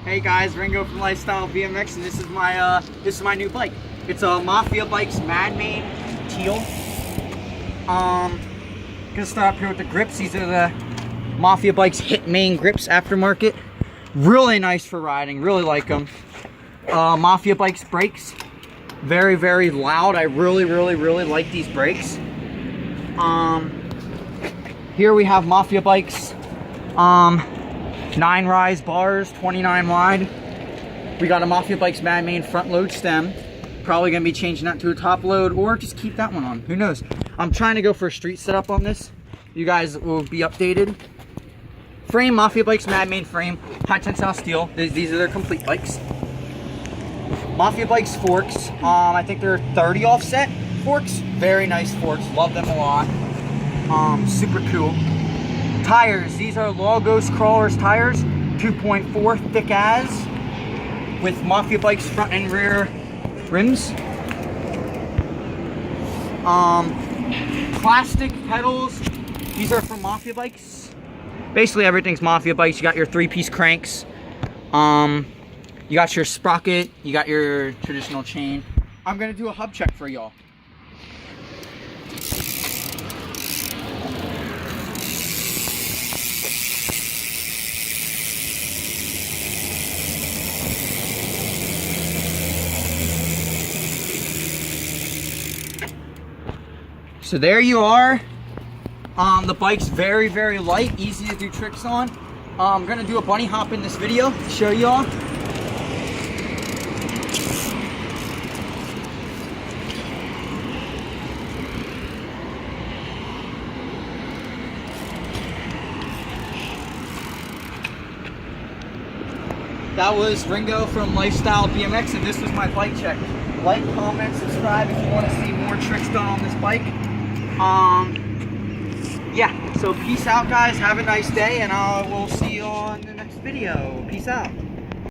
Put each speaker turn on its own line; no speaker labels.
Hey guys, Ringo from Lifestyle BMX, and this is my new bike. It's a Mafia Bikes Madman Teal. Gonna start up here with the grips. These are the Mafia Bikes Hitman grips, aftermarket. Really nice for riding. Really like them. Mafia Bikes brakes. Very, very loud. I really like these brakes. Here we have Mafia Bikes 9 rise bars, 29 wide. We got a Mafia Bikes Madman front load stem. Probably gonna be changing that to a top load, or just keep that one on. Who knows? I'm trying to go for a street setup on this. You guys will be updated. Frame, Mafia Bikes Madman frame, high tensile steel. These are their complete bikes. Mafia Bikes forks. I think they're 30 offset forks. Very nice forks. Love them a lot. Super cool. Tires, these are Logos Crawlers tires, 2.4 thick as, with Mafia Bikes front and rear rims. Plastic pedals, these are from Mafia Bikes. Basically everything's Mafia Bikes. You got your 3-piece cranks, you got your sprocket, you got your traditional chain. I'm gonna do a hub check for y'all. So there you are. The bike's very light, easy to do tricks on. I'm gonna do a bunny hop in this video to show y'all. That was Ringo from Lifestyle BMX, and this was my bike check. Like, comment, subscribe if you want to see more tricks done on this bike. Yeah, so peace out guys, have a nice day, and we'll see you on the next video. Peace out.